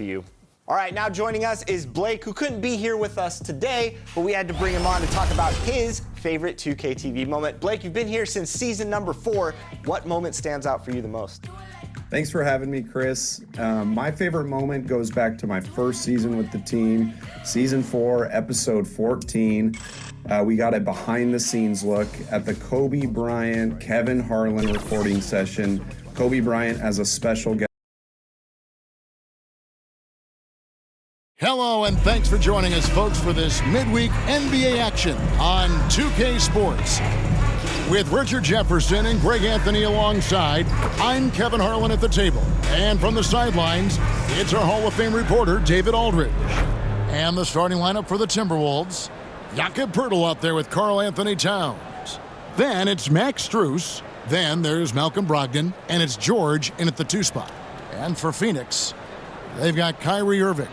to you. All right, now joining us is Blake, who couldn't be here with us today, but we had to bring him on to talk about his favorite 2K TV moment. Blake, you've been here since season number 4. What moment stands out for you the most? Thanks for having me, Chris. My favorite moment goes back to my first season with the team, season 4, episode 14. We got a behind-the-scenes look at the Kobe Bryant, Kevin Harlan recording session. Kobe Bryant as a special guest. Hello, and thanks for joining us, folks, for this midweek NBA action on 2K Sports. With Richard Jefferson and Greg Anthony alongside, I'm Kevin Harlan at the table. And from the sidelines, it's our Hall of Fame reporter, David Aldridge. And the starting lineup for the Timberwolves, Jakob Poeltl out there with Karl Anthony Towns. Then it's Max Strus. Then there's Malcolm Brogdon, and it's George in at the 2 spot. And for Phoenix, they've got Kyrie Irving.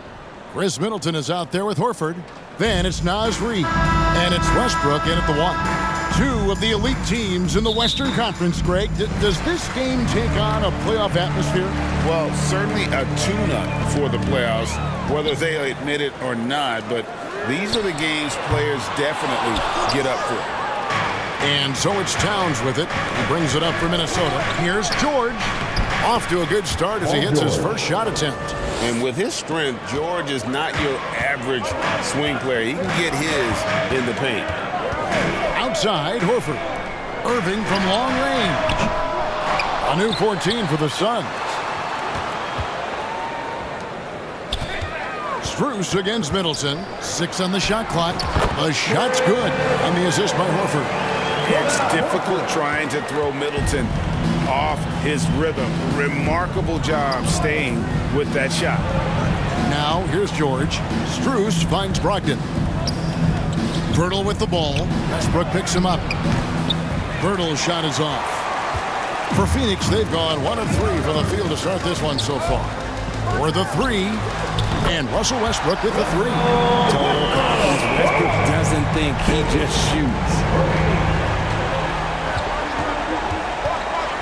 Chris Middleton is out there with Horford. Then it's Naz Reid, and it's Westbrook in at the 1. 2 of the elite teams in the Western Conference, Greg. Does this game take on a playoff atmosphere? Well, certainly a tune-up for the playoffs, whether they admit it or not, but these are the games players definitely get up for. And so it's Towns with it. He brings it up for Minnesota. Here's George. Off to a good start as he hits his first shot attempt. And with his strength, George is not your average swing player. He can get his in the paint. Outside, Horford. Irving from long range. A new 14 for the Suns. Strus against Middleton. 6 on the shot clock. The shot's good. And the assist by Horford. It's difficult trying to throw Middleton off his rhythm. Remarkable job staying with that shot. Now here's George. Strus finds Brogdon. Poeltl with the ball. Westbrook picks him up. Poeltl's shot is off. For Phoenix, they've gone 1 of 3 from the field to start this one so far. For the 3, and Russell Westbrook with the 3. Total confidence. Westbrook doesn't think, he just shoots.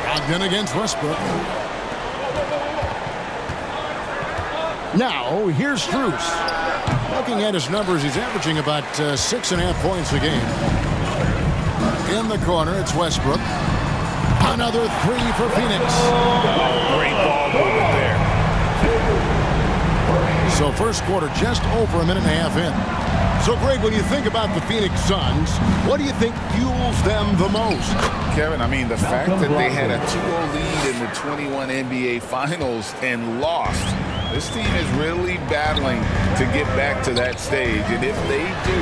Brogdon against Westbrook. Now, here's Strus. Looking at his numbers, he's averaging about 6.5 points a game. In the corner, it's Westbrook. Another 3 for Phoenix. Oh, great ball movement there. So first quarter just over a minute and a half in. So, Greg, when you think about the Phoenix Suns, what do you think fuels them the most? Kevin, I mean, the fact that they had a 2-0 lead in the 21 NBA Finals and lost. This team is really battling to get back to that stage. And if they do,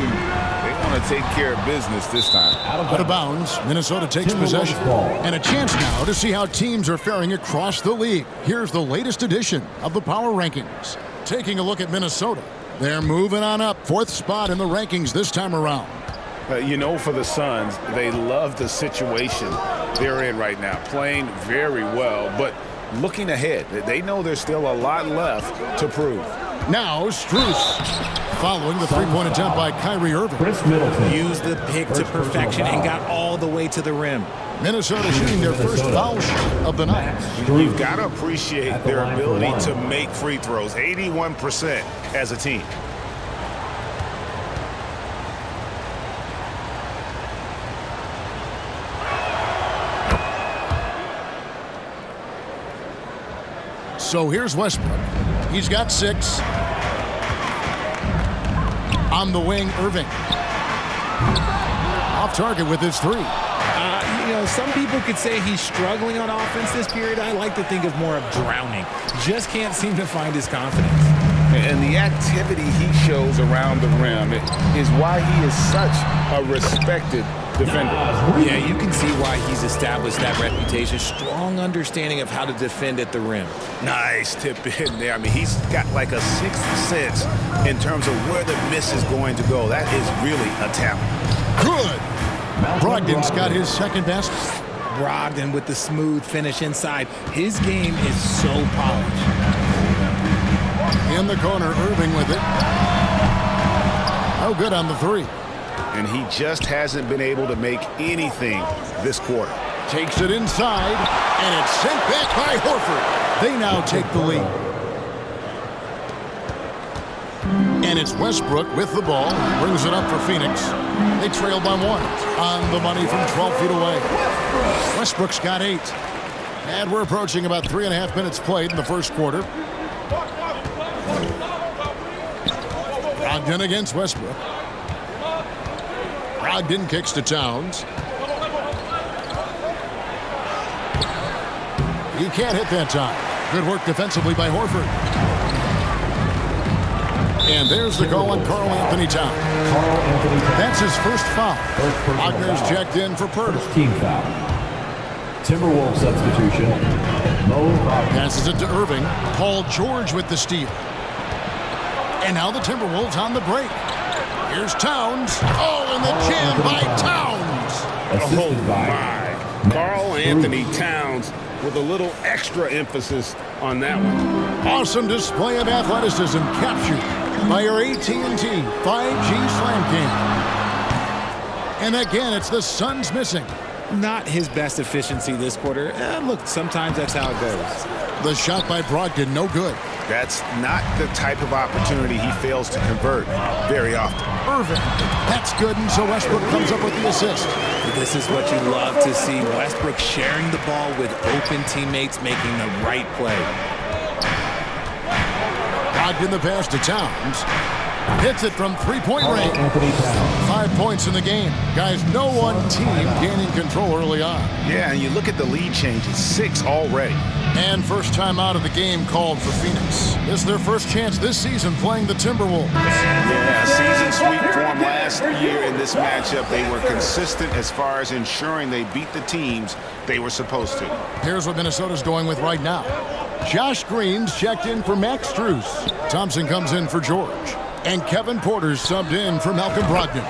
they want to take care of business this time. Out of bounds, Minnesota takes possession. And a chance now to see how teams are faring across the league. Here's the latest edition of the Power Rankings. Taking a look at Minnesota. They're moving on up, 4th spot in the rankings this time around. You know, for the Suns, they love the situation they're in right now, playing very well, but looking ahead, they know there's still a lot left to prove. Now, Strus, following the 3-point attempt by Kyrie Irving. Used the pick to perfection and got all the way to the rim. Minnesota shooting their first foul shot of the night. You've got to appreciate their ability to make free throws, 81% as a team. So here's Westbrook. He's got 6. On the wing, Irving. Off target with his 3. You know, some people could say he's struggling on offense this period. I like to think of more of drowning. Just can't seem to find his confidence. And the activity he shows around the rim is why he is such a respected defender. Yeah, you can see why he's established that reputation. Strong understanding of how to defend at the rim. Nice tip in there. I mean, he's got like a 6th sense in terms of where the miss is going to go. That is really a talent. Good. Brogdon's got his second basket. Brogdon with the smooth finish inside. His game is so polished. In the corner, Irving with it. Oh, good on the 3. And he just hasn't been able to make anything this quarter. Takes it inside, and it's sent back by Horford. They now take the lead. And it's Westbrook with the ball. Brings it up for Phoenix. They trail by 1. On the money from 12 feet away. Westbrook's got 8. And we're approaching about 3.5 minutes played in the first quarter. Brogdon against Westbrook. Brogdon kicks to Towns. He can't hit that time. Good work defensively by Horford. And there's the goal on Karl Anthony Towns. That's his first foul. Wagner's checked in for Purdy. Team foul. Timberwolves substitution. Passes it to Irving. Paul George with the steal. And now the Timberwolves on the break. Here's Towns. Oh, and the jam by Towns. Assisted by Karl Anthony Towns with a little extra emphasis on that one. Awesome display of athleticism captured by your AT&T 5G Slam Cam. And again, it's the Suns missing. Not his best efficiency this quarter. Look, sometimes that's how it goes. The shot by Brogdon, no good. That's not the type of opportunity he fails to convert very often. Irving, that's good, and so Westbrook comes up with the assist. This is what you love to see. Westbrook sharing the ball with open teammates, making the right play. Brogdon the pass to Towns. Hits it from three-point range. 5 points in the game. Guys, no one team gaining control early on. Yeah, and you look at the lead changes, 6 already. And first time out of the game called for Phoenix. This is their first chance this season playing the Timberwolves. Yeah, season sweep form last year in this matchup. They were consistent as far as ensuring they beat the teams they were supposed to. Here's what Minnesota's going with right now. Josh Green's checked in for Max Strus. Thompson comes in for George. And Kevin Porter's subbed in for Malcolm Brogdon.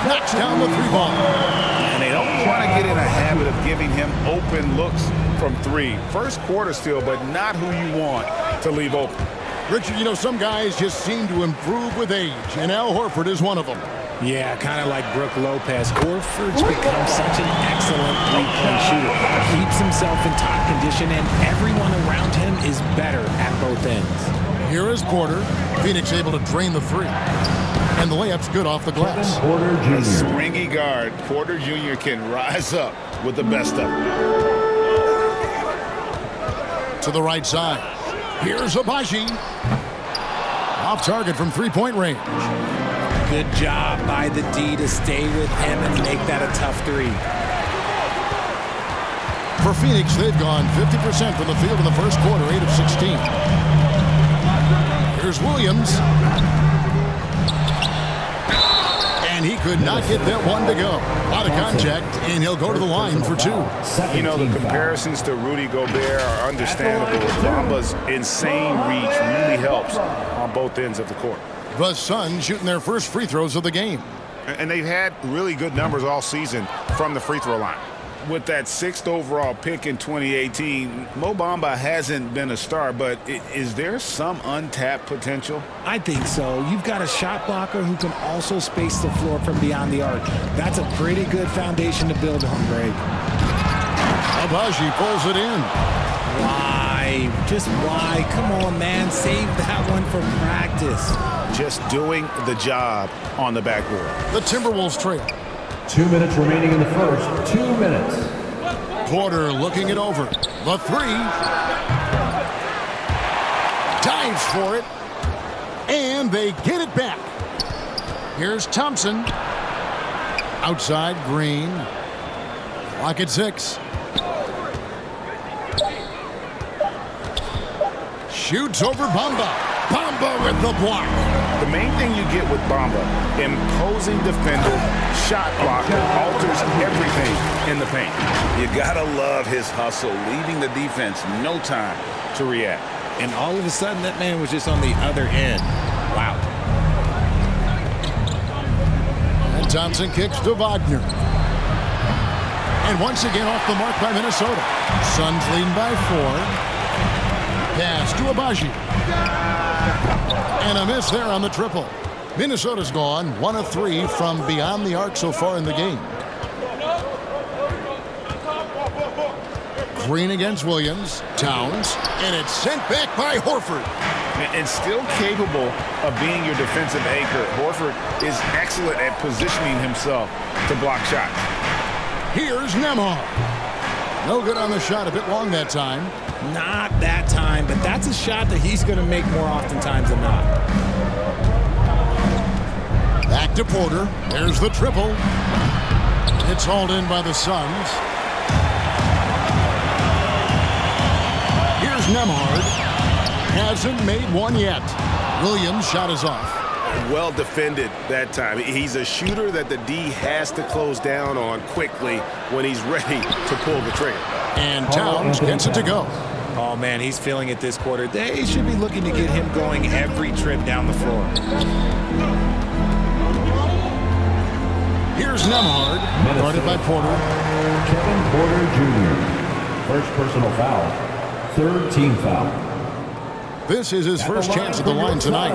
Knocks down the 3-ball. And they don't want to get in a habit of giving him open looks from 3. First quarter still, but not who you want to leave open. Richard, you know, some guys just seem to improve with age, and Al Horford is one of them. Yeah, kind of like Brook Lopez. Horford's become such an excellent three-point shooter. Keeps himself in top condition, and everyone around him is better at both ends. Here is Porter. Phoenix able to drain the 3. And the layup's good off the glass. Porter Jr. A springy guard, Porter Jr. can rise up with the best of them. To the right side. Here's Abaji. Off target from three-point range. Good job by the D to stay with him and make that a tough 3. For Phoenix, they've gone 50% from the field in the first quarter, 8 of 16. Here's Williams. And he could not get that one to go. Out of contact, and he'll go to the line for 2. You know, the comparisons to Rudy Gobert are understandable. Bamba's insane reach really helps on both ends of the court. The Suns shooting their first free throws of the game. And they've had really good numbers all season from the free throw line. With that 6th overall pick in 2018, Mo Bamba hasn't been a star, but is there some untapped potential? I think so. You've got a shot blocker who can also space the floor from beyond the arc. That's a pretty good foundation to build on, Greg. Abaji pulls it in. Why? Just why? Come on, man. Save that one for practice. Just doing the job on the backboard. The Timberwolves trail. 2 minutes remaining in the first. 2 minutes. Porter looking it over. The 3. Dives for it. And they get it back. Here's Thompson. Outside, Green. Clock at 6. Shoots over Bamba. Bamba with the block. The main thing you get with Bamba, imposing defender, shot blocker, alters everything in the paint. You gotta love his hustle, leaving the defense no time to react. And all of a sudden, that man was just on the other end. Wow. And Thompson kicks to Wagner. And once again off the mark by Minnesota. Suns leading by 4. Pass to Abaji. And a miss there on the triple. Minnesota's gone 1 of 3 from beyond the arc so far in the game. Green against Williams. Towns. And it's sent back by Horford. And still capable of being your defensive anchor. Horford is excellent at positioning himself to block shots. Here's Nembhard. No good on the shot. A bit long that time. Not that time, but that's a shot that he's going to make more oftentimes than not. Back to Porter. There's the triple. It's hauled in by the Suns. Here's Nembhard. Hasn't made one yet. Williams' shot is off. Well defended that time. He's a shooter that the D has to close down on quickly when he's ready to pull the trigger. And Towns gets it to go. Oh, man, he's feeling it this quarter. They should be looking to get him going every trip down the floor. Here's Nembhard, guarded by Porter. Kevin Porter Jr. First personal foul. Third team foul. This is his first chance at the line tonight.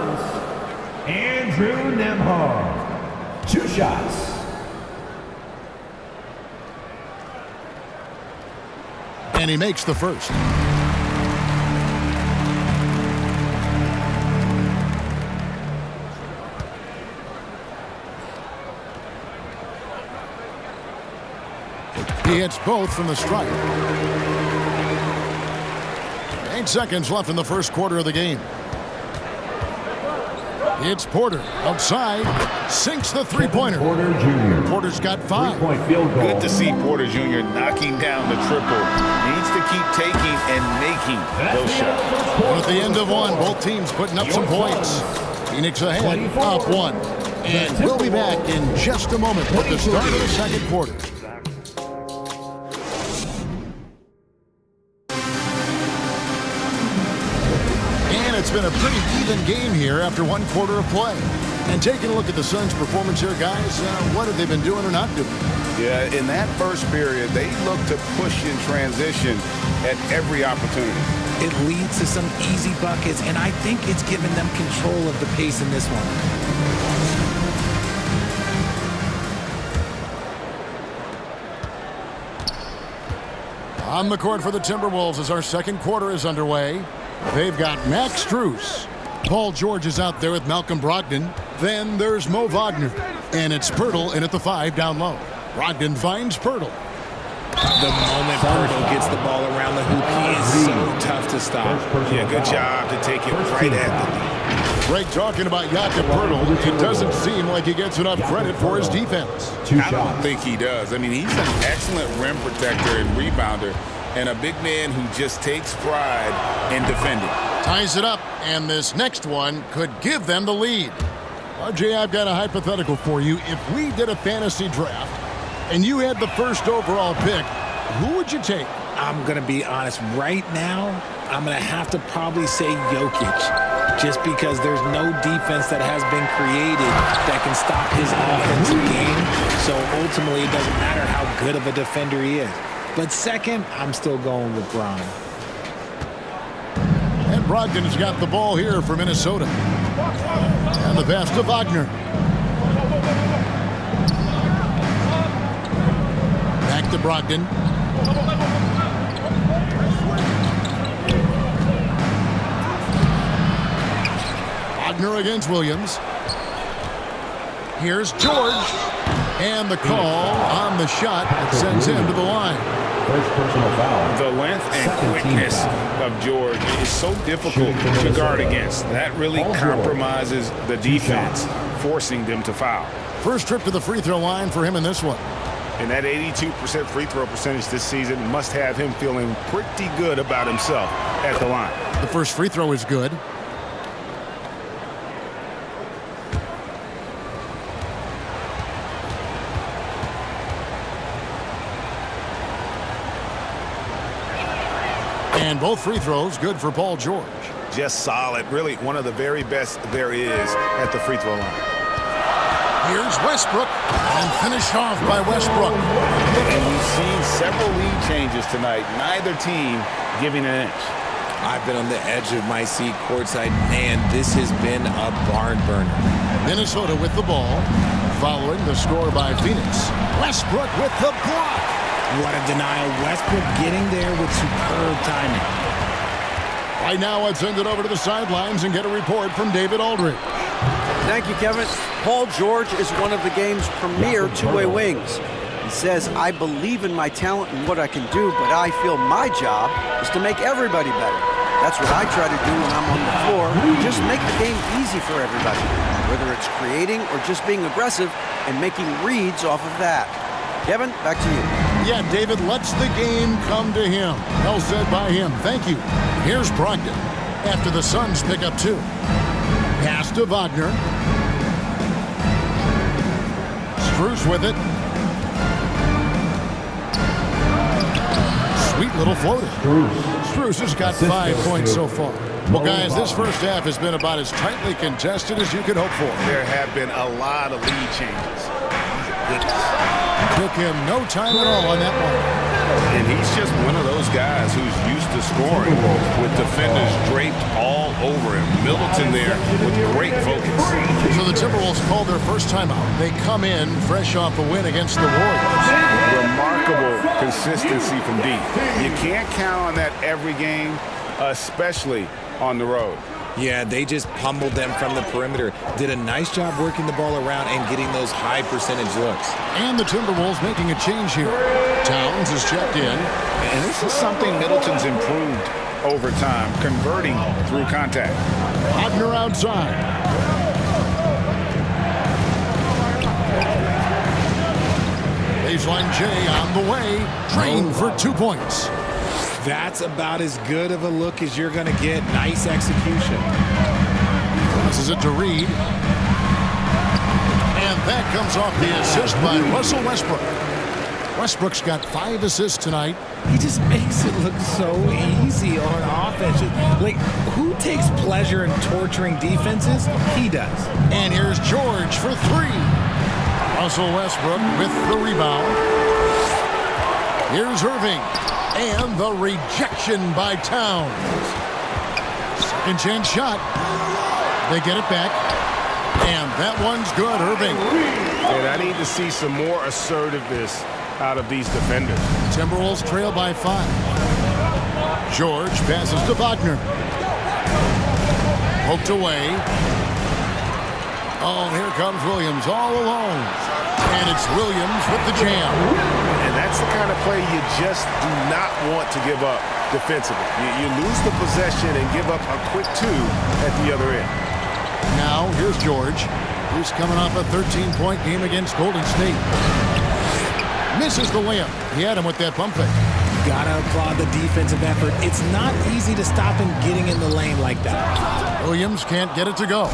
Andrew Nembhard. 2 shots. And he makes the first. He hits both from the stripe. 8 seconds left in the first quarter of the game. It's Porter outside, sinks the three-pointer. Porter Jr. Porter's got 5. 3-point field goal. Good to see Porter Jr. knocking down the triple. Needs to keep taking and making those shots. At the end of one, both teams putting up some points. Phoenix ahead, up 1. And we'll be back in just a moment with the start of the second quarter. It's been a pretty even game here after 1 quarter of play. And taking a look at the Suns' performance here, guys, what have they been doing or not doing? Yeah, in that first period, they looked to push in transition at every opportunity. It leads to some easy buckets, and I think it's given them control of the pace in this one. On the court for the Timberwolves as our second quarter is underway. They've got Max Strus. Paul George is out there with Malcolm Brogdon. Then there's Mo Wagner. And it's Poeltl in at the 5 down low. Brogdon finds Poeltl. The moment Poeltl gets the ball around the hoop, he is so tough to stop. Yeah, good job to take it right at the D. Greg talking about Jakob Poeltl. It doesn't seem like he gets enough credit for his defense. I don't think he does. I mean, he's an excellent rim protector and rebounder, and a big man who just takes pride in defending. Ties it up, and this next one could give them the lead. RJ, I've got a hypothetical for you. If we did a fantasy draft and you had the first overall pick, who would you take? I'm going to be honest. Right now, I'm going to have to probably say Jokic, just because there's no defense that has been created that can stop his offensive game. So ultimately, it doesn't matter how good of a defender he is. But second, I'm still going with Bron. And Brogdon's got the ball here for Minnesota. And the pass to Wagner. Back to Brogdon. Wagner against Williams. Here's George. And the call on the shot sends him to the line. First personal foul. The length and quickness of George is so difficult to guard against. That really compromises the defense, forcing them to foul. First trip to the free throw line for him in this one. And that 82% free throw percentage this season must have him feeling pretty good about himself at the line. The first free throw is good. And both free throws good for Paul George. Just solid. Really one of the very best there is at the free throw line. Here's Westbrook. And finished off by Westbrook. And we've seen several lead changes tonight. Neither team giving an inch. I've been on the edge of my seat courtside. Man, this has been a barn burner. Minnesota with the ball. Following the score by Phoenix. Westbrook with the block. What a denial. Westbrook getting there with superb timing. Right now, let's send it over to the sidelines and get a report from David Aldridge. Thank you, Kevin. Paul George is one of the game's premier two-way wings. He says, I believe in my talent and what I can do, but I feel my job is to make everybody better. That's what I try to do when I'm on the floor. Just make the game easy for everybody, whether it's creating or just being aggressive and making reads off of that. Kevin, back to you. Yeah, David lets the game come to him. Well said by him. Thank you. Here's Brogdon after the Suns pick up 2. Pass to Wagner. Strus with it. Sweet little floater. Strus has got 5 points so far. Well, guys, this first half has been about as tightly contested as you could hope for. There have been a lot of lead changes. Goodness. Took him no time at all on that one. And he's just one of those guys who's used to scoring with defenders draped all over him. Middleton there with great focus. So the Timberwolves called their first timeout. They come in fresh off a win against the Warriors. Remarkable consistency from deep. You can't count on that every game, especially on the road. Yeah, they just pummeled them from the perimeter. Did a nice job working the ball around and getting those high percentage looks. And the Timberwolves making a change here. Towns is checked in. And this is something Middleton's improved over time, converting through contact. Wagner outside. Baseline J on the way. Drain for 2 points. That's about as good of a look as you're going to get. Nice execution. Passes it to Reed. And that comes off the assist by Russell Westbrook. Westbrook's got 5 assists tonight. He just makes it look so easy on offense. Like, who takes pleasure in torturing defenses? He does. And here's George for 3. Russell Westbrook with the rebound. Here's Irving. And the rejection by Towns. Second chance shot. They get it back. And that one's good, Irving. And I need to see some more assertiveness out of these defenders. Timberwolves trail by 5. George passes to Wagner. Poked away. Oh, here comes Williams all alone. And it's Williams with the jam. And that's the kind of play you just do not want to give up defensively. You lose the possession and give up a quick 2 at the other end. Now, here's George, who's coming off a 13-point game against Golden State. Misses the layup. He had him with that pump fake. Gotta applaud the defensive effort. It's not easy to stop him getting in the lane like that. Williams can't get it to go.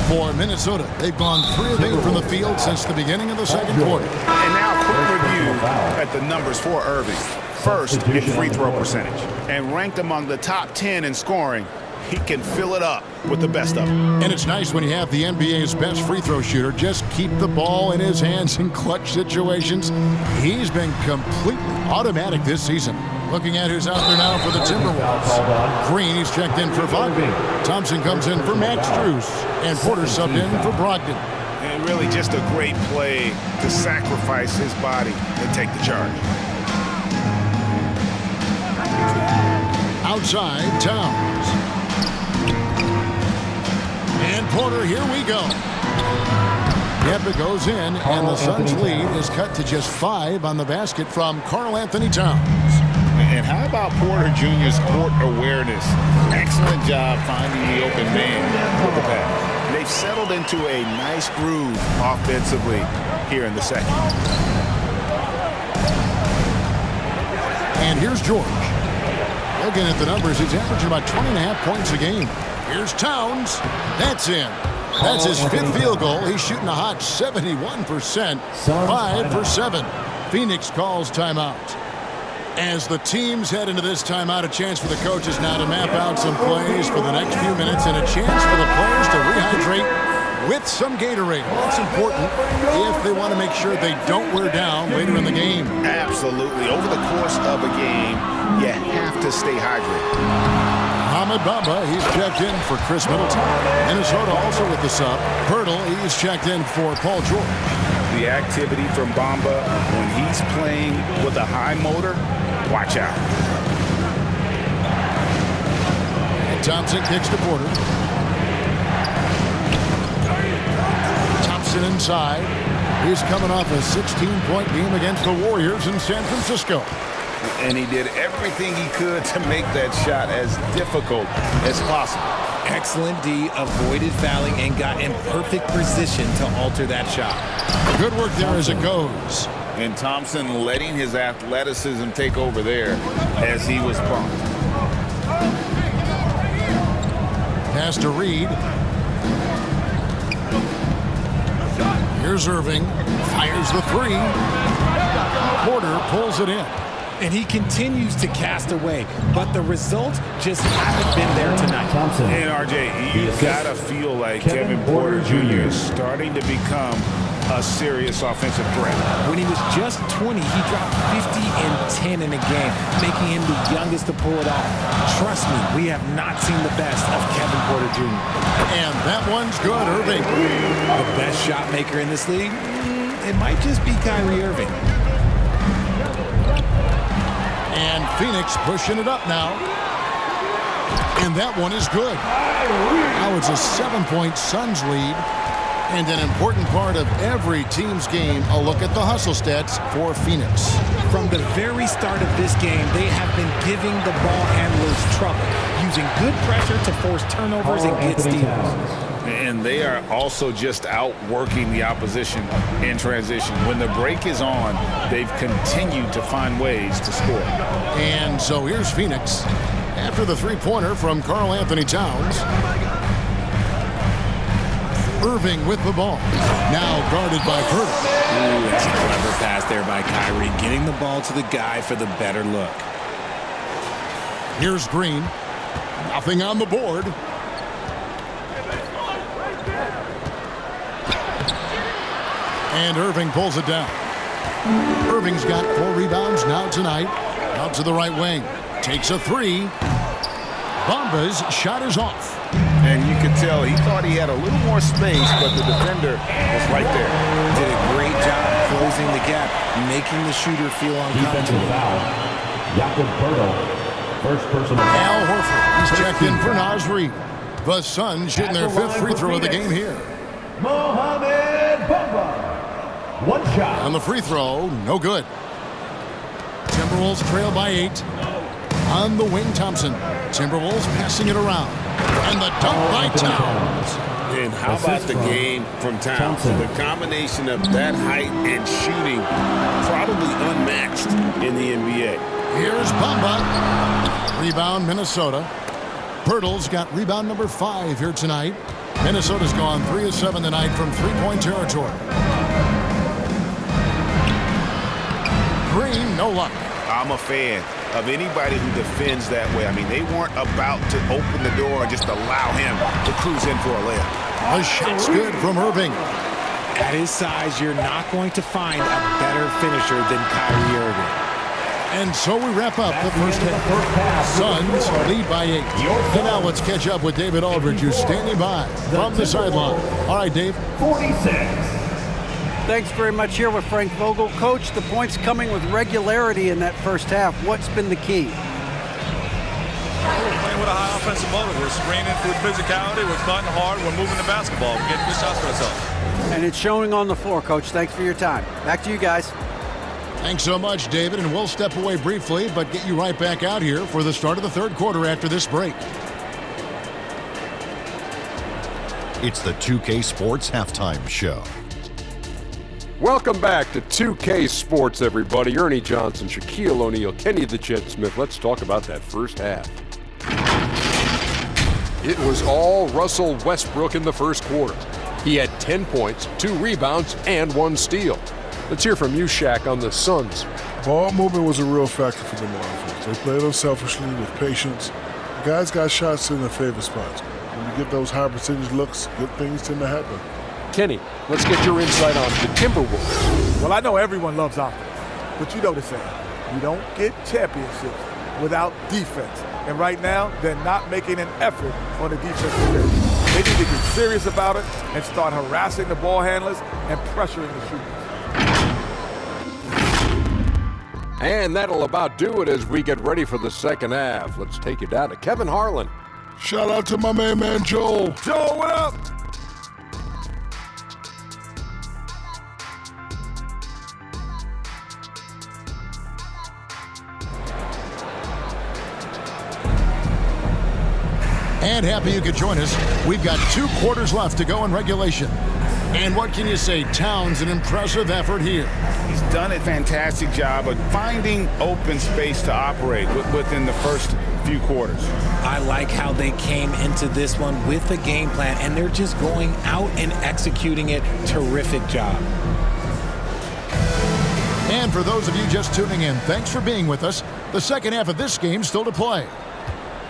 For Minnesota, they've gone 3 of 8 from the field since the beginning of the second quarter. And now a quick review at the numbers for Irving. First in free throw percentage and ranked among the top 10 in scoring. He can fill it up with the best of them. And it's nice when you have the NBA's best free throw shooter just keep the ball in his hands in clutch situations. He's been completely automatic this season. Looking at who's out there now for the Timberwolves. Green, he's checked in for Wagner. Thompson comes in for Max Strus. And Porter subbed in for Brogdon. And really just a great play to sacrifice his body and take the charge. Outside, Towns. And Porter, here we go. Yep, it goes in, and the Suns' lead is cut to just 5 on the basket from Karl Anthony Towns. And how about Porter Jr.'s court awareness? Excellent job finding the open man with the pass. They've settled into a nice groove offensively here in the second. And here's George. Looking at the numbers, he's averaging about 20.5 points a game. Here's Towns. That's in. That's his 5th field goal. He's shooting a hot 71%. 5 for 7. Phoenix calls timeout. As the teams head into this timeout, a chance for the coaches now to map out some plays for the next few minutes and a chance for the players to rehydrate with some Gatorade. That's important if they want to make sure they don't wear down later in the game. Absolutely. Over the course of a game, you have to stay hydrated. Ahmed Bamba, he's checked in for Chris Middleton. Minnesota also with the sub. Hurdle, he's checked in for Paul George. the activity from Bamba, when he's playing with a high motor, watch out. And Thompson kicks to Porter. Thompson inside. He's coming off a 16-point game against the Warriors in San Francisco. And he did everything he could to make that shot as difficult as possible. Excellent D, avoided fouling and got in perfect position to alter that shot. Good work there as it goes. And Thompson letting his athleticism take over there as he was bumped. Pass to Reed. Here's Irving. Fires the three. Porter pulls it in. And he continues to cast away, but the results just haven't been there tonight. Thompson. And RJ, you gotta feel like Kevin Porter Jr. is starting to become a serious offensive threat. When he was just 20, he dropped 50 and 10 in a game, making him the youngest to pull it off. Trust me, we have not seen the best of Kevin Porter Jr. And that one's good, Irving. The best shot maker in this league? It might just be Kyrie Irving. And Phoenix pushing it up now. And that one is good. Now it's a 7-point Suns lead. And an important part of every team's game, a look at the hustle stats for Phoenix. From the very start of this game, they have been giving the ball handlers trouble, using good pressure to force turnovers and get steals. And they are also just outworking the opposition in transition. When the break is on, they've continued to find ways to score. And so here's Phoenix after the three-pointer from Karl Anthony Towns. Irving with the ball. Now guarded by Porter. Ooh, that's a clever pass there by Kyrie, getting the ball to the guy for the better look. Here's Green. Nothing on the board. And Irving pulls it down. Irving's got 4 rebounds now tonight. Out to the right wing. Takes a three. Bamba's shot is off. And you could tell he thought he had a little more space, but the defender was right there. Did a great job closing the gap, making the shooter feel Defensive uncomfortable. foul. Jakob Poeltl. First personal foul. Al Horford. He's checked in for Naz Reid. The Suns shooting their 5th free throw of the game here. Mohamed Bamba. One shot. On the free throw, no good. Timberwolves trail by 8. On the wing, Thompson. Timberwolves passing it around. And the dunk by Towns. And how about the game from Towns? The combination of that height and shooting, probably unmatched in the NBA. Here's Bamba. Rebound, Minnesota. Poeltl's got rebound number 5 here tonight. Minnesota's gone 3 of 7 tonight from three-point territory. Green, no luck. I'm a fan of anybody who defends that way. I mean, they weren't about to open the door and just allow him to cruise in for a layup. The shot's good from Irving. At his size, you're not going to find a better finisher than Kyrie Irving. And so we wrap up the first half. Suns lead by 8. And now let's catch up with David Aldridge, who's standing by from the sideline. All right, Dave. 46. Thanks very much here with Frank Vogel. Coach, the points coming with regularity in that first half. What's been the key? We're playing with a high offensive motor. We're screening through physicality. We're cutting hard. We're moving the basketball. We're getting good shots for ourselves. And it's showing on the floor, Coach. Thanks for your time. Back to you guys. Thanks so much, David. And we'll step away briefly, but get you right back out here for the start of the third quarter after this break. It's the 2K Sports Halftime Show. Welcome back to 2K Sports, everybody. Ernie Johnson, Shaquille O'Neal, Kenny the Jet Smith. Let's talk about that first half. It was all Russell Westbrook in the first quarter. He had 10 points, 2 rebounds, and 1 steal. Let's hear from you, Shaq, on the Suns. Ball movement was a real factor for them on offense. They played unselfishly with patience. The guys got shots in their favorite spots. When you get those high percentage looks, good things tend to happen. Kenny, let's get your insight on the Timberwolves. Well, I know everyone loves offense, but you know the saying. You don't get championships without defense. And right now, they're not making an effort on the defensive end. They need to get serious about it and start harassing the ball handlers and pressuring the shooters. And that'll about do it as we get ready for the second half. Let's take you down to Kevin Harlan. Shout out to my man Joel. Joel, what up? And happy you could join us. We've got 2 quarters left to go in regulation. And what can you say? Towns, an impressive effort here. He's done a fantastic job of finding open space to operate within the first few quarters. I like how they came into this one with a game plan, and they're just going out and executing it. Terrific job. And for those of you just tuning in, thanks for being with us. The second half of this game still to play.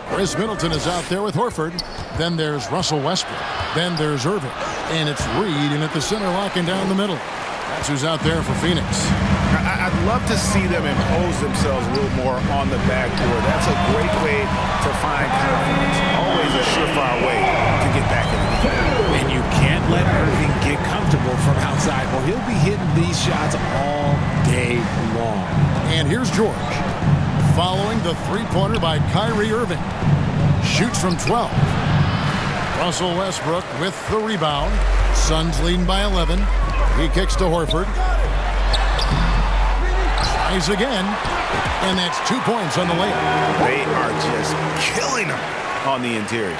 Chris Middleton is out there with Horford. Then there's Russell Westbrook. Then there's Irving. And it's Reed in at the center, locking down the middle. That's who's out there for Phoenix. I'd love to see them impose themselves a little more on the backboard. That's a great way to find confidence. Always a surefire way to get back in the game. And you can't let Irving get comfortable from outside, or he'll be hitting these shots all day long. And here's George. Following the three-pointer by Kyrie Irving. Shoots from 12. Russell Westbrook with the rebound. Suns leading by 11. He kicks to Horford. Tries again. And that's 2 points on the layup. They are just killing them on the interior.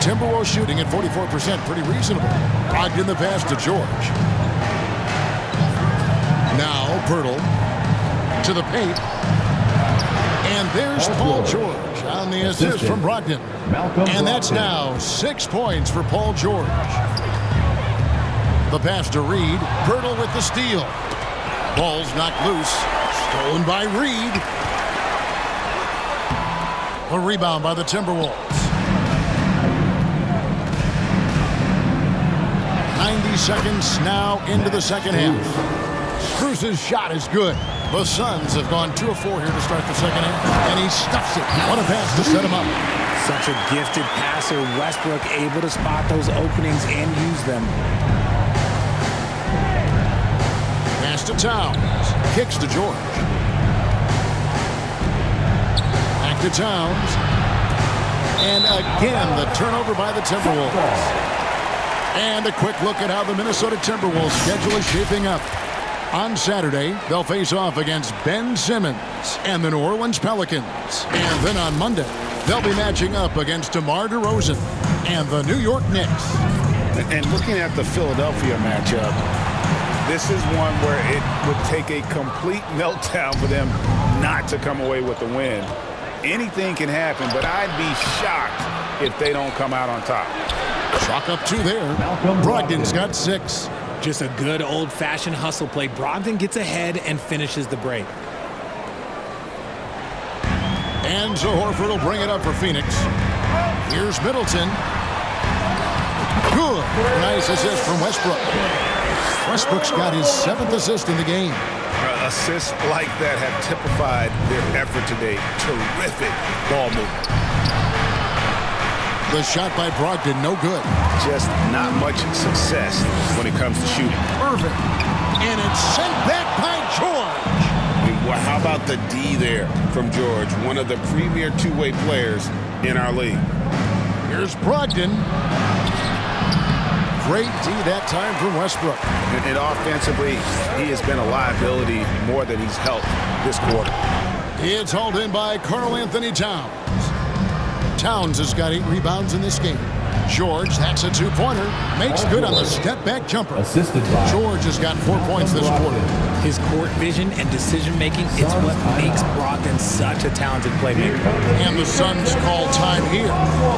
Timberwolves shooting at 44%. Pretty reasonable. Locked in the pass to George. Now Pirtle to the paint. And there's Paul George on the assist from Brogdon. And that's now 6 points for Paul George. The pass to Reed. Pirtle with the steal. Ball's knocked loose. Stolen by Reed. A rebound by the Timberwolves. 90 seconds now into the second half. Cruz's shot is good. The Suns have gone 2 of 4 here to start the second half, and he stuffs it. What a pass to set him up. Such a gifted passer. Westbrook able to spot those openings and use them. Pass to Towns. Kicks to George. Back to Towns. And again, the turnover by the Timberwolves. And a quick look at how the Minnesota Timberwolves schedule is shaping up. On Saturday, they'll face off against Ben Simmons and the New Orleans Pelicans. And then on Monday, they'll be matching up against DeMar DeRozan and the New York Knicks. And looking at the Philadelphia matchup, this is one where it would take a complete meltdown for them not to come away with the win. Anything can happen, but I'd be shocked if they don't come out on top. Chalk up 2 there. Brogdon's got 6. Just a good old-fashioned hustle play. Brogdon gets ahead and finishes the break. And so Horford will bring it up for Phoenix. Here's Middleton. Good. Nice assist from Westbrook. Westbrook's got his 7th assist in the game. Assists like that have typified their effort today. Terrific ball movement. The shot by Brogdon, no good. Just not much success when it comes to shooting. Irving. And it's sent back by George. Well, how about the D there from George, one of the premier two-way players in our league. Here's Brogdon. Great D that time from Westbrook. And offensively, he has been a liability more than he's helped this quarter. It's hauled in by Karl Anthony Towns. Towns has got 8 rebounds in this game. George, that's a 2-pointer. Makes good on the step-back jumper. Assisted by George has got 4 points this quarter. His court vision and decision-making, it's what makes Brogdon such a talented playmaker. And the Suns call time here.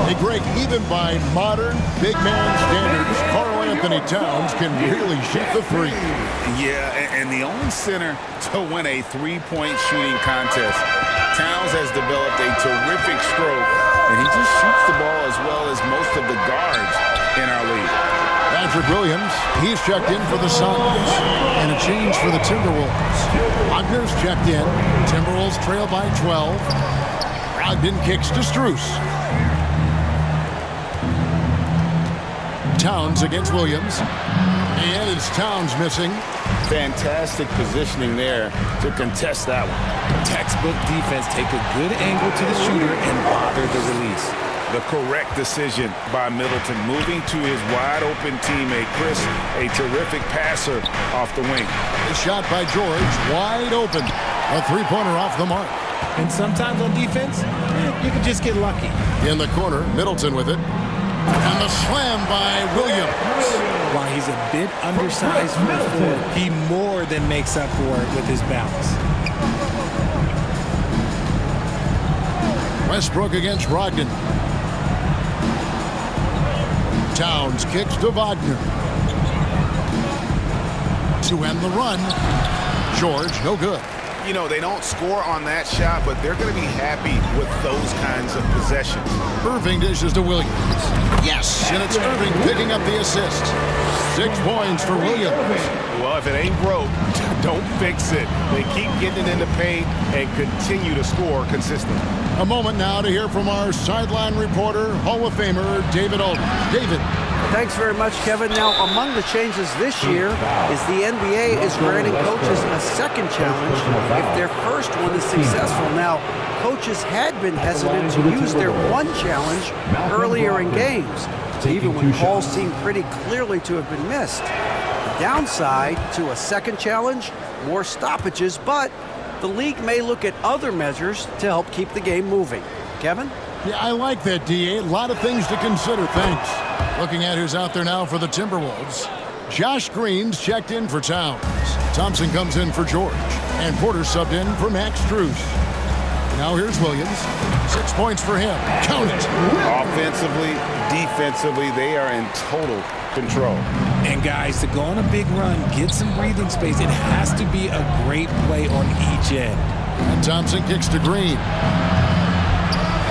Hey, Greg, even by modern big man standards, Karl Anthony Towns can really shoot the 3. Yeah, and the only center to win a 3-point shooting contest. Towns has developed a terrific stroke, and he just shoots the ball as well as most of the guards in our league. Patrick Williams, he's checked in for the Suns. And a change for the Timberwolves. Wagner's checked in. Timberwolves trail by 12. Brogdon kicks to Strus. Towns against Williams. And it's Towns missing. Fantastic positioning there to contest that one. Textbook defense, take a good angle to the shooter and bother the release. The correct decision by Middleton, moving to his wide-open teammate, Chris, a terrific passer off the wing. A shot by George, wide open. A three-pointer off the mark. And sometimes on defense, you can just get lucky. In the corner, Middleton with it. And the slam by Williams. While he's a bit undersized for a forward, he more than makes up for it with his bounce. Westbrook against Brogdon. Towns kicks to Wagner. To end the run. George, no good. You know, they don't score on that shot, but they're going to be happy with those kinds of possessions. Irving dishes to Williams. Yes, and it's Irving picking up the assist. 6 points for Williams. Well, if it ain't broke, don't fix it. They keep getting it in the paint and continue to score consistently. A moment now to hear from our sideline reporter, Hall of Famer David Alden. David. Thanks very much, Kevin. Now, among the changes this year is the NBA is granting coaches a second challenge if their first one is successful. Now, coaches had been hesitant to use their one challenge earlier in games, even when calls seemed pretty clearly to have been missed. The downside to a second challenge, more stoppages, but the league may look at other measures to help keep the game moving. Kevin? Yeah, I like that, D.A. A lot of things to consider. Thanks. Looking at who's out there now for the Timberwolves. Josh Green's checked in for Towns. Thompson comes in for George. And Porter subbed in for Max Strus. Now here's Williams. 6 points for him. Count it. Offensively, defensively, they are in total control. And guys, to go on a big run, get some breathing space, it has to be a great play on each end. And Thompson kicks to Green.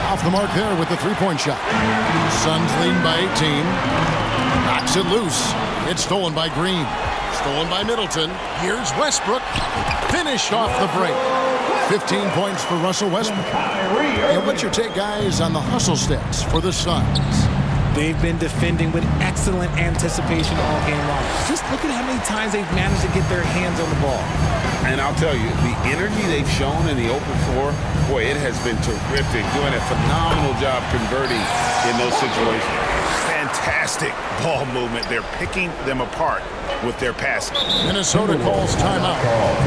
Off the mark there with the three-point shot. Suns leading by 18. Knocks it loose. It's stolen by Green. Stolen by Middleton. Here's Westbrook. Finished off the break. 15 points for Russell Westbrook. And what's your take, guys, on the hustle stats for the Suns? They've been defending with excellent anticipation all game long. Just look at how many times they've managed to get their hands on the ball. And I'll tell you, the energy they've shown in the open floor, boy, it has been terrific. Doing a phenomenal job converting in those situations. Fantastic ball movement. They're picking them apart with their passing. Minnesota calls timeout.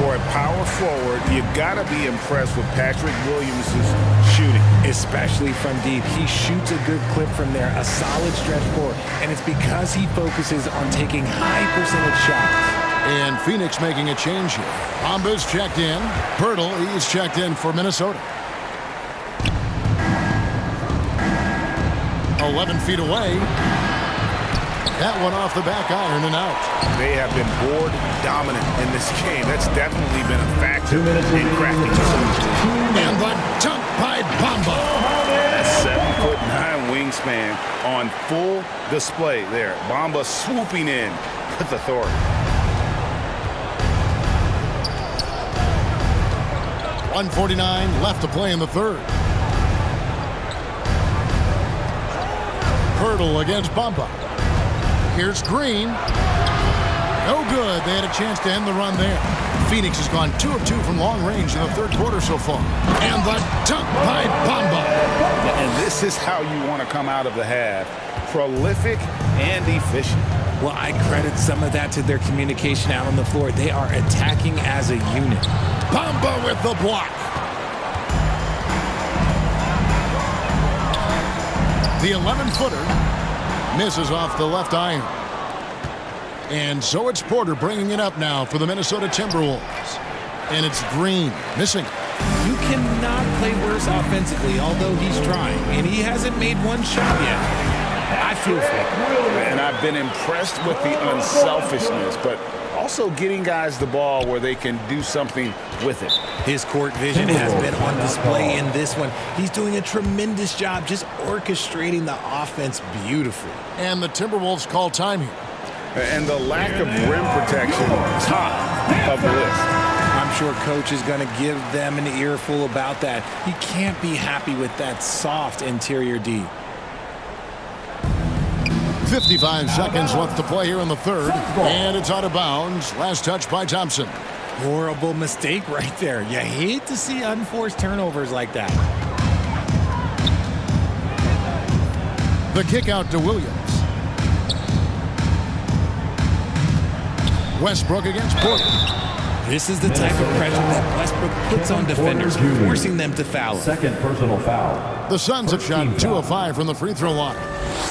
For a power forward, you got to be impressed with Patrick Williams' shooting. Especially from deep. He shoots a good clip from there, a solid stretch forward. And it's because he focuses on taking high percentage shots. And Phoenix making a change here. Bamba's checked in. Pirtle, he's checked in for Minnesota. 11 feet away. That one off the back iron and out. They have been board dominant in this game. That's definitely been a factor in cracking. And the dunk by Bamba. That 7'9" wingspan on full display there. Bamba swooping in with authority. 1:49 left to play in the third. Pirtle against Bamba. Here's Green. No good. They had a chance to end the run there. Phoenix has gone 2 of 2 from long range in the third quarter so far. And the dunk by Bamba. And this is how you want to come out of the half. Prolific and efficient. Well, I credit some of that to their communication out on the floor. They are attacking as a unit. Bamba with the block. The 11-footer misses off the left iron. And so it's Porter bringing it up now for the Minnesota Timberwolves. And it's Green missing. You cannot play worse offensively, although he's trying. And he hasn't made one shot yet. I feel for him. And I've been impressed with the unselfishness, but also getting guys the ball where they can do something with it. His court vision has been on display in this one. He's doing a tremendous job just orchestrating the offense beautifully. And the Timberwolves call time here. And the lack of rim protection, top of the list. I'm sure coach is going to give them an earful about that. He can't be happy with that soft interior D. 55 seconds left to play here in the third. And it's out of bounds. Last touch by Thompson. Horrible mistake right there. You hate to see unforced turnovers like that. The kick out to Williams. Westbrook against Porter. This is the type of pressure that Westbrook puts on defenders, forcing them to foul. Second personal foul. The Suns have shot 2 of 5 from the free throw line.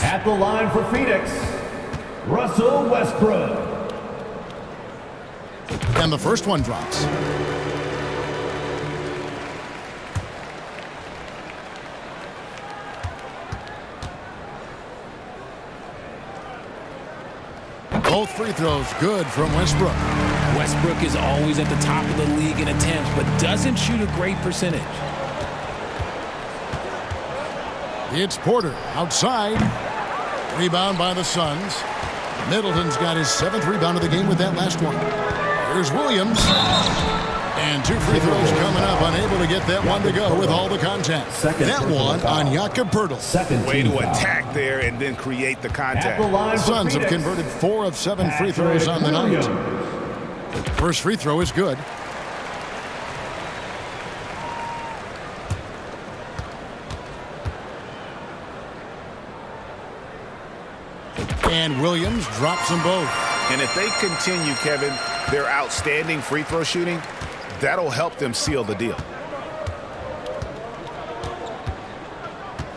At the line for Phoenix, Russell Westbrook. And the first one drops. Both free throws good from Westbrook. Westbrook is always at the top of the league in attempts, but doesn't shoot a great percentage. It's Porter outside. Rebound by the Suns. Middleton's got his 7th rebound of the game with that last one. Here's Williams. And 2 free throws coming up. Unable to get that one to go with all the contact. That one on Jakob Poeltl. Way to attack there and then create the contact. The Suns have converted 4 of 7 free throws on the night. First free throw is good. And Williams drops them both. And if they continue, Kevin, their outstanding free throw shooting, that'll help them seal the deal.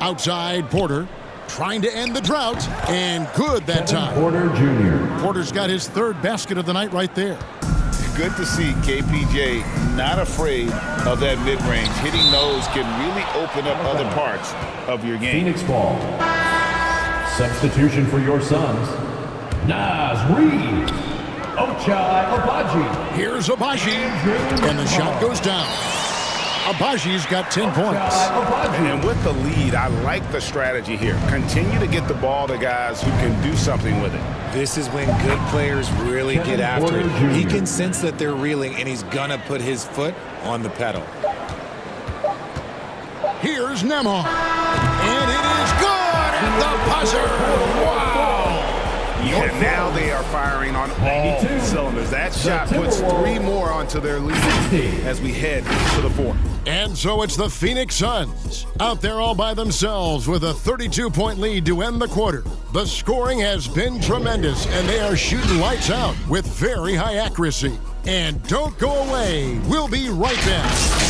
Outside, Porter trying to end the drought, and good that time. Porter Jr. Porter's got his 3rd basket of the night right there. Good to see KPJ not afraid of that mid-range. Hitting those can really open up other parts of your game. Phoenix ball. Substitution for your Suns, Naz Reid. Ochai Agbaji. Here's Agbaji, and the shot goes down. Agbaji's got 10 points. And with the lead, I like the strategy here. Continue to get the ball to guys who can do something with it. This is when good players really get after it. He can sense that they're reeling, and he's gonna put his foot on the pedal. Here's Nemo, and it is good at the buzzer. Wow! And now they are firing on all cylinders. That shot puts 3 more onto their lead as we head to the 4th. And so it's the Phoenix Suns out there all by themselves with a 32-point lead to end the quarter. The scoring has been tremendous, and they are shooting lights out with very high accuracy. And don't go away. We'll be right back.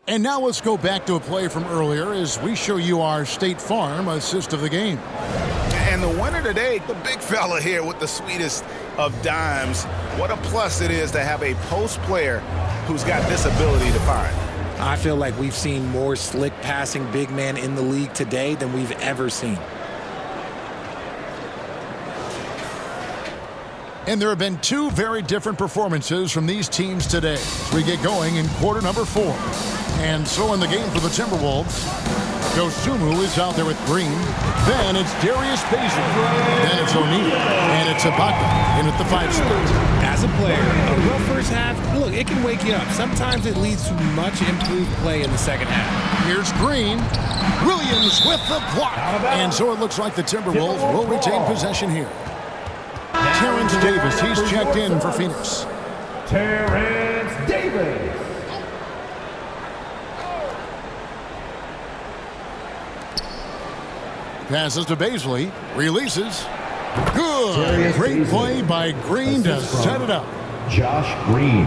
And now let's go back to a play from earlier as we show you our State Farm assist of the game. And the winner today, the big fella here with the sweetest of dimes. What a plus it is to have a post player who's got this ability to find. I feel like we've seen more slick passing big man in the league today than we've ever seen. And there have been 2 very different performances from these teams today as we get going in quarter number 4. And so in the game for the Timberwolves, Dosunmu is out there with Green. Then it's Darius Bazley. Then it's O'Neal. And it's Ibaka in at the 5 spot. As a player, a rough first half, look, it can wake you up. Sometimes it leads to much improved play in the second half. Here's Green. Williams with the block. And so it looks like the Timberwolves will retain possession here. Terrence Davis, he's checked in for Phoenix. Terrence Davis. Passes to Bazley, releases. Good. Great play by Green to set it up. Josh Green.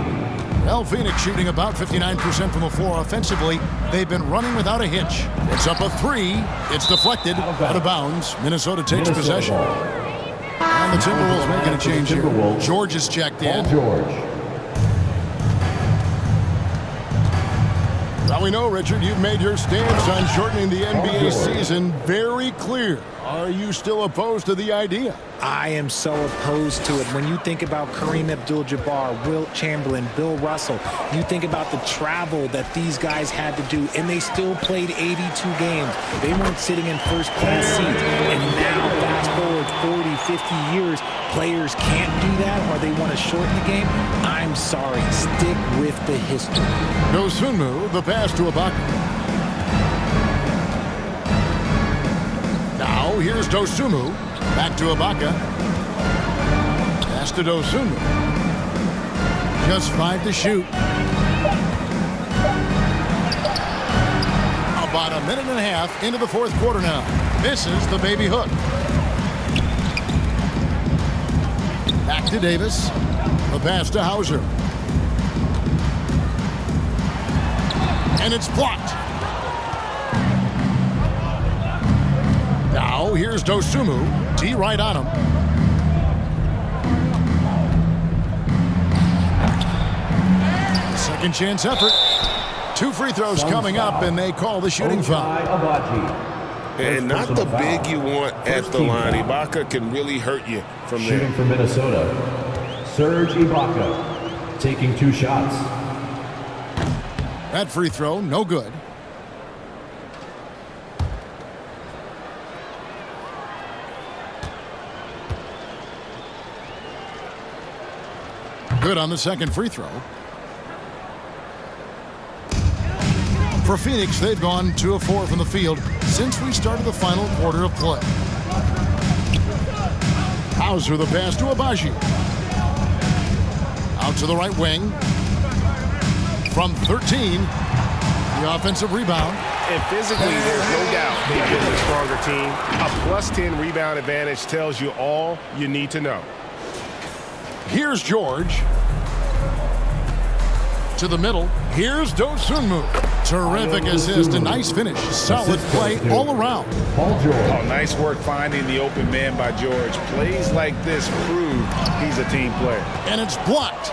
Well, Phoenix shooting about 59% from the floor offensively. They've been running without a hitch. It's up a 3. It's deflected. Out of bounds. Minnesota takes possession. And the Timberwolves making a change here. George is checked in. Now we know, Richard, you've made your stance on shortening the NBA season very clear. Are you still opposed to the idea? I am so opposed to it. When you think about Kareem Abdul-Jabbar, Wilt Chamberlain, Bill Russell, you think about the travel that these guys had to do, and they still played 82 games. They weren't sitting in first-class seats, and now fast forward 40, 50 years, players can't do that or they want to shorten the game, I'm sorry. Stick with the history. Dosunmu, the pass to Ibaka. Now here's Dosunmu. Back to Ibaka. Pass to Dosunmu. Just 5 to shoot. About a minute and a half into the fourth quarter now. Misses the baby hook. Back to Davis. The pass to Hauser. And it's blocked. Now here's Dosunmu. T right on him. Second chance effort. 2 free throws coming up, and they call the shooting foul. And not the big you want at the line. Ibaka can really hurt you from there. Shooting for Minnesota, Serge Ibaka, taking 2 shots. That free throw, no good. Good on the second free throw. For Phoenix, they've gone 2 of 4 from the field since we started the final quarter of play. Hauser the pass to Abaji. Out to the right wing. From 13, the offensive rebound. And physically, there's no doubt they've been the stronger team. A +10 rebound advantage tells you all you need to know. Here's George. To the middle. Here's Dosunmu. Terrific assist and nice finish. Solid play all around. Oh, nice work finding the open man by George. Plays like this prove he's a team player. And it's blocked.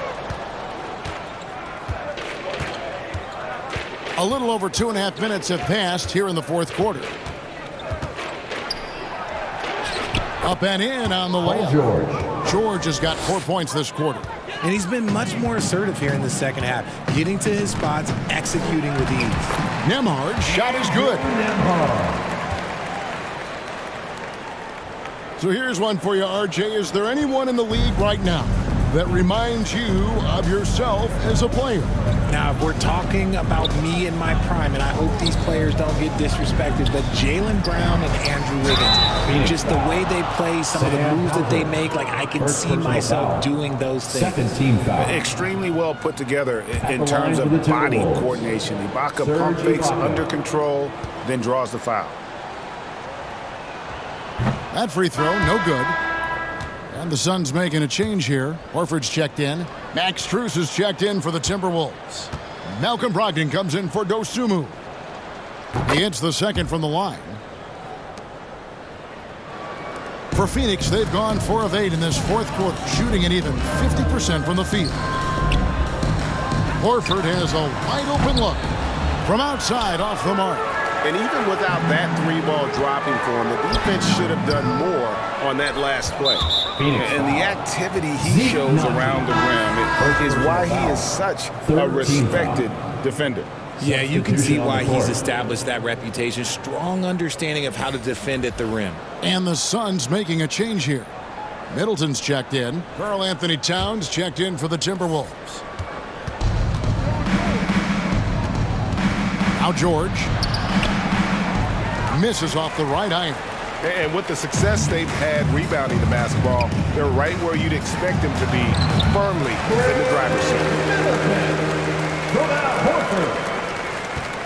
A little over 2.5 minutes have passed here in the fourth quarter. Up and in on the layup. George has got 4 points this quarter. And he's been much more assertive here in the second half, getting to his spots, executing with ease. Nembhard's shot is good. So here's one for you, RJ. Is there anyone in the league right now that reminds you of yourself as a player? Now, if we're talking about me in my prime, and I hope these players don't get disrespected, but Jaylen Brown and Andrew Wiggins, just the way they play, some of the moves that they make, like I can see myself doing those things. Extremely well put together in terms of body coordination. Ibaka pump fakes under control, then draws the foul. That free throw, no good. And the Suns making a change here. Horford's checked in. Max Strus is checked in for the Timberwolves. Malcolm Brogdon comes in for Dosunmu. He hits the second from the line. For Phoenix, they've gone 4 of 8 in this fourth quarter, shooting an even 50% from the field. Horford has a wide open look from outside off the mark. And even without that 3-ball dropping for him, the defense should have done more on that last play. And the activity he shows around the rim is why he is such a respected defender. Yeah, you can see why he's established that reputation. Strong understanding of how to defend at the rim. And the Suns making a change here. Middleton's checked in. Karl Anthony Towns checked in for the Timberwolves. Now George. Misses off the right iron. And with the success they've had rebounding the basketball, they're right where you'd expect them to be, firmly in the driver's seat.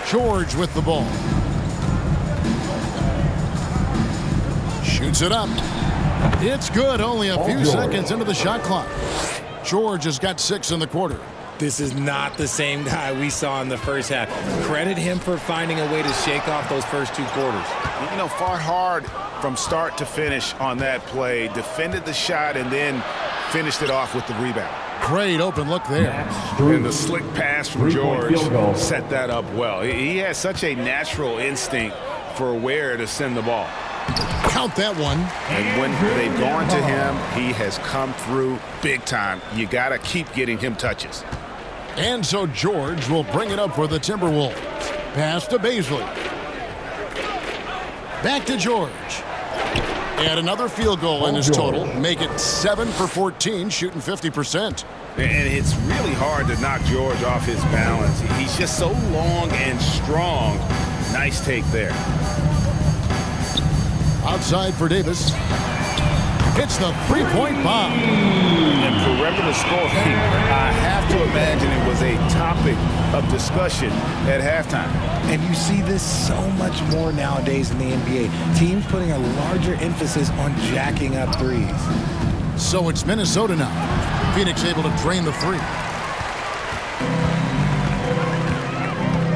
George with the ball. Shoots it up. It's good, only a few seconds into the shot clock. George has got 6 in the quarter. This is not the same guy we saw in the first half. Credit him for finding a way to shake off those first 2 quarters. You know, fought hard from start to finish on that play, defended the shot, and then finished it off with the rebound. Great open look there. And the slick pass from George set that up well. He has such a natural instinct for where to send the ball. Count that one. And when they've gone to him, he has come through big time. You got to keep getting him touches. And so George will bring it up for the Timberwolves. Pass to Baisley. Back to George. Add another field goal in his total. Make it 7 for 14, shooting 50%. And it's really hard to knock George off his balance. He's just so long and strong. Nice take there. Outside for Davis. It's the three-point bomb. And perimeter scoring, I have to imagine it was a topic of discussion at halftime. And you see this so much more nowadays in the NBA. Teams putting a larger emphasis on jacking up threes. So it's Minnesota now. Phoenix able to drain the three.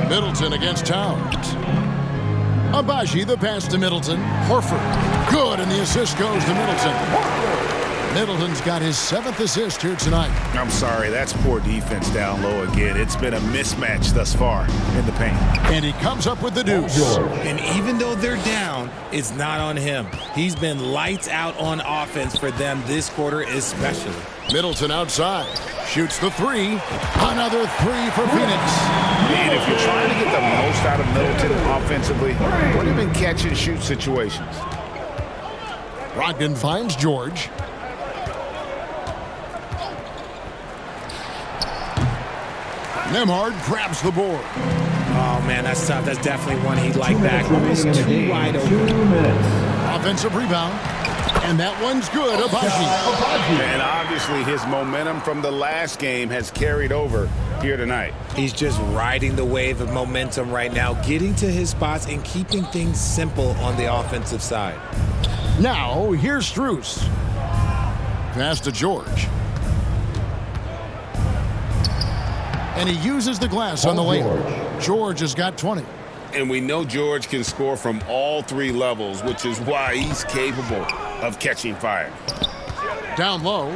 Middleton against Towns. Abaji, the pass to Middleton. Horford, good, and the assist goes to Middleton. Middleton's got his 7th assist here tonight. I'm sorry, that's poor defense down low again. It's been a mismatch thus far in the paint. And he comes up with the deuce. And even though they're down, it's not on him. He's been lights out on offense for them this quarter especially. Middleton outside. Shoots the three. Another three for Phoenix. And if you're trying to get the most out of Middleton offensively, put him in catch-and-shoot situations. Brogdon finds George. Nembhard grabs the board. Oh, man, that's tough. That's definitely one he'd like back. Almost too wide open. Offensive rebound. And that one's good. Abaji. And obviously his momentum from the last game has carried over here tonight. He's just riding the wave of momentum right now, getting to his spots and keeping things simple on the offensive side. Now, here's Strus. Pass to George. And he uses the glass on the layup. George has got 20. And we know George can score from all 3 levels, which is why he's capable of catching fire. Down low.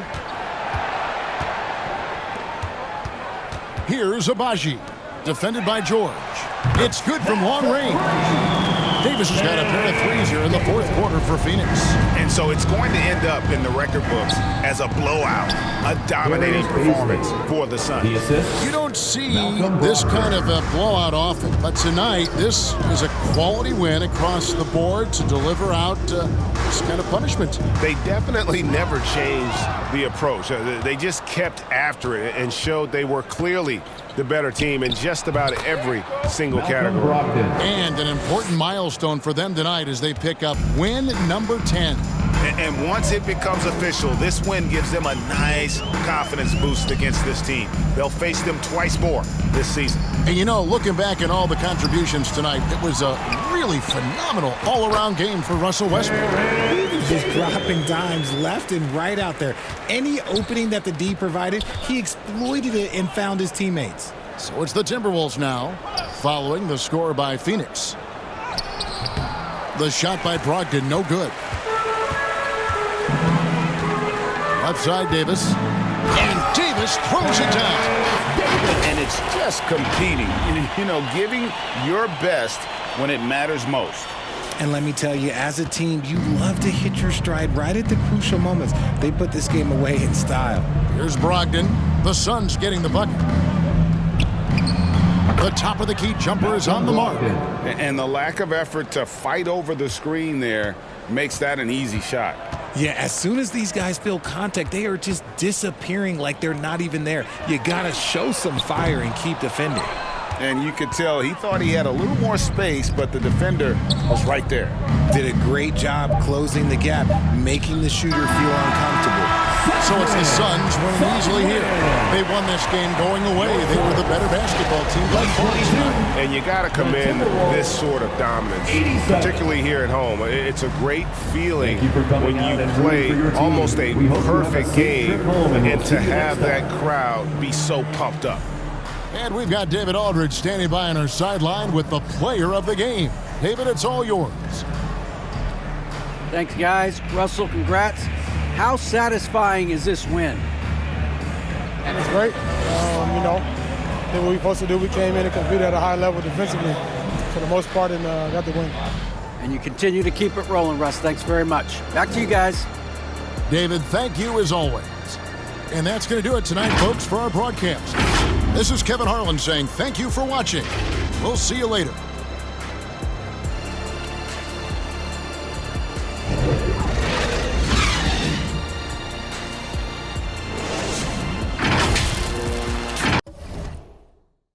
Here's Abaji. Defended by George. It's good from long range. Davis has got a pair of threes here in the 4th quarter for Phoenix. And so it's going to end up in the record books as a blowout, a dominating performance for the Suns. You don't see this kind of a blowout often, but tonight this is a quality win across the board to deliver out this kind of punishment. They definitely never changed the approach. They just kept after it and showed they were clearly the better team in just about every single category. And an important milestone for them tonight as they pick up win number 10. And once it becomes official, this win gives them a nice confidence boost against this team. They'll face them twice more this season. And you know, looking back at all the contributions tonight, it was a really phenomenal all-around game for Russell Westbrook. Just dropping dimes left and right out there. Any opening that the D provided, he exploited it and found his teammates. So it's the Timberwolves now, following the score by Phoenix. The shot by Brogdon, no good. Left side, Davis. And Davis throws it down. And it's just competing, you know, giving your best when it matters most. And let me tell you, as a team, you love to hit your stride right at the crucial moments. They put this game away in style. Here's Brogdon. The Suns getting the bucket. The top of the key jumper is on the mark. And the lack of effort to fight over the screen there makes that an easy shot. Yeah, as soon as these guys feel contact, they are just disappearing like they're not even there. You got to show some fire and keep defending. And you could tell he thought he had a little more space, but the defender was right there. Did a great job closing the gap, making the shooter feel uncomfortable. So it's the Suns winning easily here. They won this game going away. They were the better basketball team by 42. And you got to commend this sort of dominance, particularly here at home. It's a great feeling when you play almost a perfect game and to have that crowd be so pumped up. And we've got David Aldridge standing by on our sideline with the player of the game. David, it's all yours. Thanks, guys. Russell, congrats. How satisfying is this win? It's great. You know, did what we supposed to do. We came in and competed at a high level defensively for the most part and got the win. And you continue to keep it rolling, Russ. Thanks very much. Back to you guys. David, thank you as always. And that's going to do it tonight, folks, for our broadcast. This is Kevin Harlan saying thank you for watching. We'll see you later.